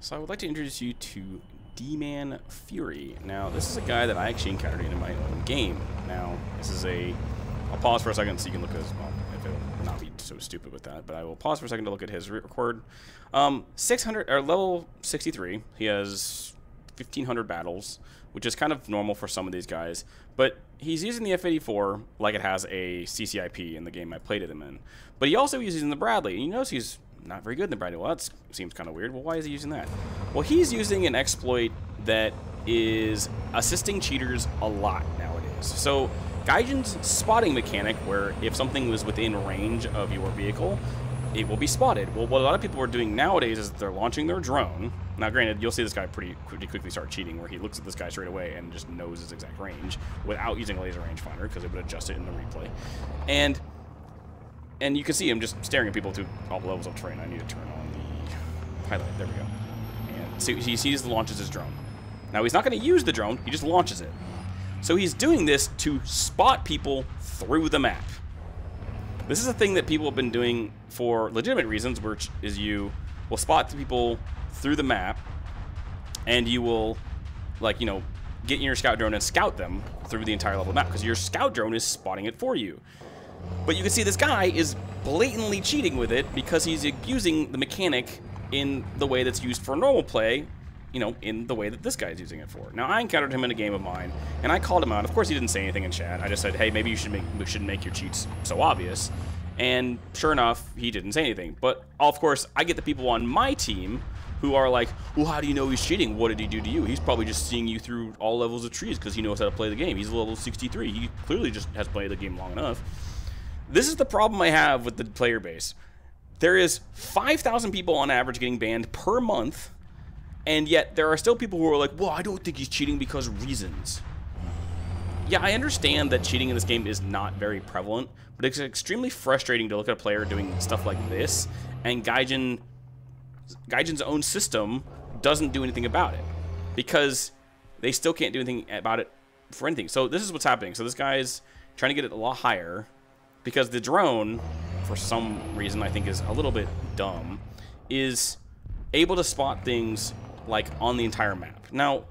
So I would like to introduce you to Dmanfury. Now, this is a guy that I actually encountered in my own game. Now, this is a... I'll pause for a second so you can look at his... Well, if it'll not be so stupid with that, but I will pause for a second to look at his record. 600 or level 63. He has 1,500 battles, which is kind of normal for some of these guys. But he's using the F-84 like it has a CCIP in the game I played him in. But he also is using the Bradley, and you notice he's not very good in the Bradley. Well, that seems kind of weird. Well, why is he using that? Well, he's using an exploit that is assisting cheaters a lot nowadays. So, Gaijin's spotting mechanic, where if something was within range of your vehicle, it will be spotted. Well, what a lot of people are doing nowadays is they're launching their drone. Now, granted, you'll see this guy pretty quickly start cheating, where he looks at this guy straight away and just knows his exact range without using a laser rangefinder, because it would adjust it in the replay. And you can see him just staring at people through all levels of terrain. I need to turn on the highlight. There we go. And so he sees the launches his drone. Now, he's not going to use the drone. He just launches it. So he's doing this to spot people through the map. This is a thing that people have been doing for legitimate reasons, which is you will spot people through the map, and you will, like, you know, get in your scout drone and scout them through the entire level of the map, because your scout drone is spotting it for you. But you can see this guy is blatantly cheating with it because he's abusing the mechanic in the way that's used for normal play, you know, in the way that this guy's using it for. Now, I encountered him in a game of mine, and I called him out. Of course, he didn't say anything in chat. I just said, hey, maybe you shouldn't make your cheats so obvious. And sure enough, he didn't say anything. But, of course, I get the people on my team who are like, well, how do you know he's cheating? What did he do to you? He's probably just seeing you through all levels of trees because he knows how to play the game. He's level 63. He clearly just has played the game long enough. This is the problem I have with the player base. There is 5,000 people on average getting banned per month, and yet there are still people who are like, well, I don't think he's cheating because of reasons. Yeah, I understand that cheating in this game is not very prevalent, but it's extremely frustrating to look at a player doing stuff like this, and Gaijin's own system doesn't do anything about it, because they still can't do anything about it for anything. So this is what's happening. So this guy's trying to get it a lot higher, because the drone, for some reason I think is a little bit dumb, is able to spot things like on the entire map. Now,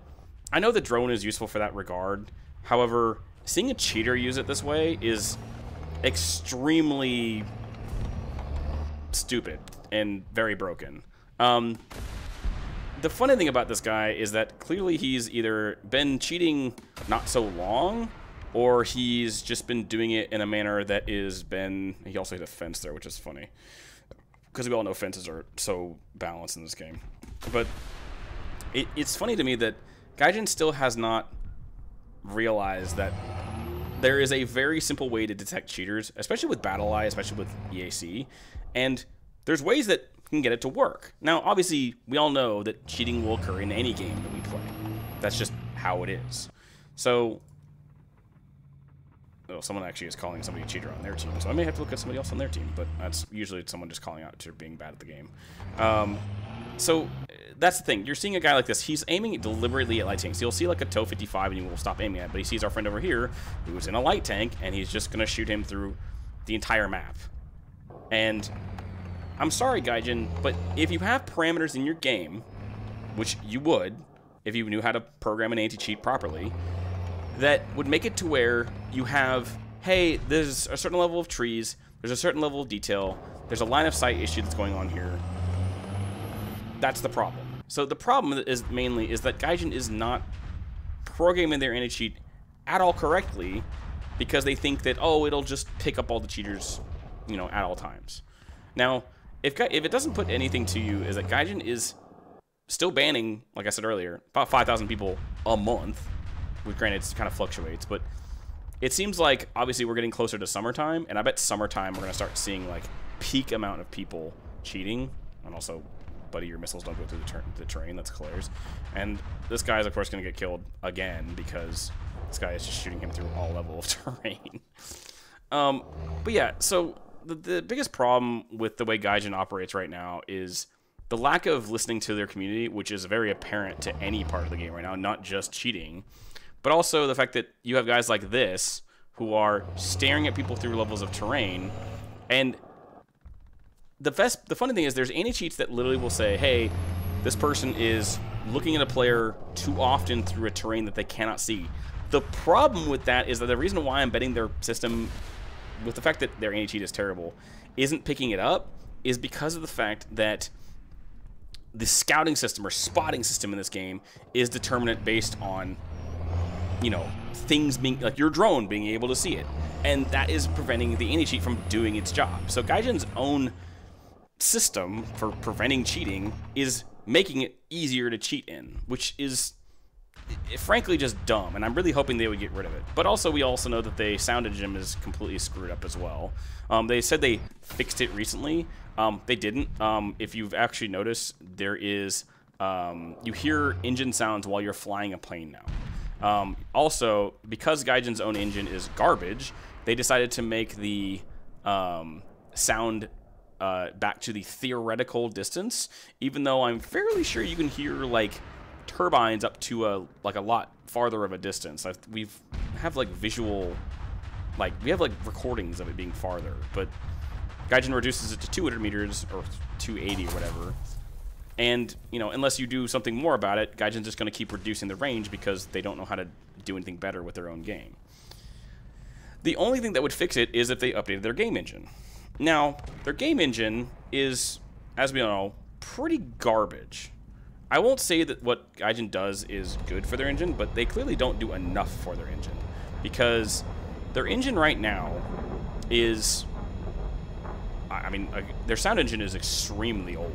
I know the drone is useful for that regard. However, seeing a cheater use it this way is extremely stupid and very broken. The funny thing about this guy is that clearly he's either been cheating not so long, or he's just been doing it in a manner that is been... He also hit a fence there, which is funny, because we all know fences are so balanced in this game. But it's funny to me that Gaijin still has not realized that there is a very simple way to detect cheaters, especially with BattleEye, especially with EAC, and there's ways that can get it to work. Now, obviously, we all know that cheating will occur in any game that we play. That's just how it is. So... Oh, someone actually is calling somebody a cheater on their team, so I may have to look at somebody else on their team, but that's usually someone just calling out to being bad at the game. So that's the thing. You're seeing a guy like this. He's aiming deliberately at light tanks. You'll see like a TOW 55 and he will stop aiming at it, but he sees our friend over here who's in a light tank, and he's just going to shoot him through the entire map. And I'm sorry, Gaijin, but if you have parameters in your game, which you would if you knew how to program an anti-cheat properly, that would make it to where you have, hey, there's a certain level of trees, there's a certain level of detail, there's a line of sight issue that's going on here. That's the problem. So the problem is mainly is that Gaijin is not programming their anti-cheat at all correctly, because they think that, oh, it'll just pick up all the cheaters, you know, at all times. Now, if it doesn't put anything to you, is that Gaijin is still banning, like I said earlier, about 5,000 people a month. Granted, it kind of fluctuates, but it seems like obviously we're getting closer to summertime, and I bet summertime we're going to start seeing like peak amount of people cheating. And also, buddy, your missiles don't go through the terrain. That's hilarious. And this guy is of course going to get killed again because this guy is just shooting him through all level of terrain. But yeah, so the biggest problem with the way Gaijin operates right now is the lack of listening to their community, which is very apparent to any part of the game right now, not just cheating. But also the fact that you have guys like this who are staring at people through levels of terrain. And the funny thing is there's anti-cheats that literally will say, hey, this person is looking at a player too often through a terrain that they cannot see. The problem with that is that the reason why I'm betting their system, with the fact that their anti-cheat is terrible, isn't picking it up, is because of the fact that the scouting system or spotting system in this game is determinate based on, you know, things being, like your drone being able to see it. And that is preventing the anti-cheat from doing its job. So Gaijin's own system for preventing cheating is making it easier to cheat in, which is frankly just dumb, and I'm really hoping they would get rid of it. But also, we also know that the sound engine is completely screwed up as well. They said they fixed it recently. They didn't. If you've actually noticed, there is you hear engine sounds while you're flying a plane now. Also, because Gaijin's own engine is garbage, they decided to make the sound back to the theoretical distance, even though I'm fairly sure you can hear like turbines up to a lot farther of a distance. We have like visual, like we have like recordings of it being farther, but Gaijin reduces it to 200 meters or 280 or whatever. And, you know, unless you do something more about it, Gaijin's just going to keep reducing the range because they don't know how to do anything better with their own game. The only thing that would fix it is if they updated their game engine. Now, their game engine is, as we know, pretty garbage. I won't say that what Gaijin does is good for their engine, but they clearly don't do enough for their engine. Because their engine right now is, I mean, their sound engine is extremely old.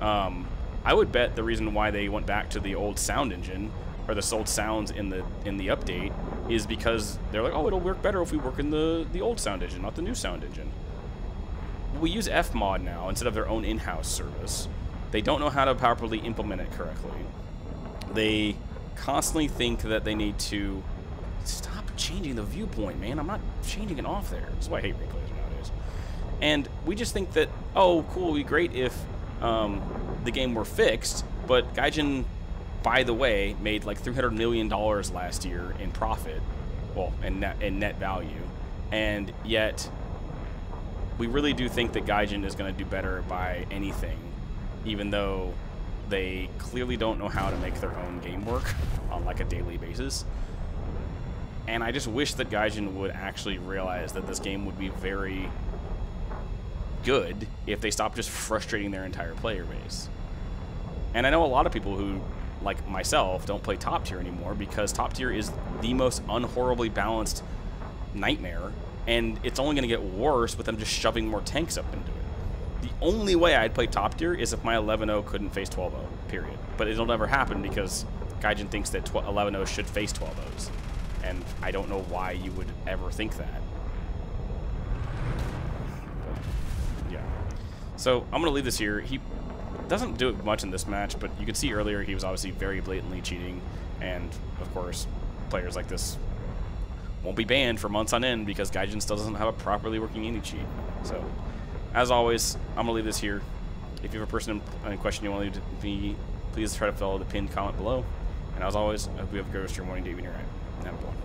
I would bet the reason why they went back to the old sound engine, or the old sounds in the update, is because they're like, oh, it'll work better if we work in the old sound engine, not the new sound engine. We use Fmod now instead of their own in-house service. They don't know how to properly implement it correctly. They constantly think that they need to stop changing the viewpoint, man. I'm not changing it off there. That's why I hate replays nowadays. And we just think that, oh, cool, it'd be great if the game were fixed, but Gaijin, by the way, made like $300 million last year in profit, well, in net value, and yet we really do think that Gaijin is going to do better by anything, even though they clearly don't know how to make their own game work on like a daily basis. And I just wish that Gaijin would actually realize that this game would be very good if they stopped just frustrating their entire player base. And I know a lot of people who, like myself, don't play top tier anymore because top tier is the most unhorribly balanced nightmare, and it's only going to get worse with them just shoving more tanks up into it. The only way I'd play top tier is if my 11-0 couldn't face 12-0, period. But it'll never happen because Gaijin thinks that 11-0 should face 12-0s. And I don't know why you would ever think that. But, yeah. So I'm going to leave this here. He doesn't do it much in this match, but you can see earlier he was obviously very blatantly cheating. And, of course, players like this won't be banned for months on end because Gaijin still doesn't have a properly working anti-cheat. So, as always, I'm going to leave this here. If you have a person in question you want to leave to me, please try to follow the pinned comment below. And as always, I hope you have a great rest of your morning, day, evening, or night. Have a good one.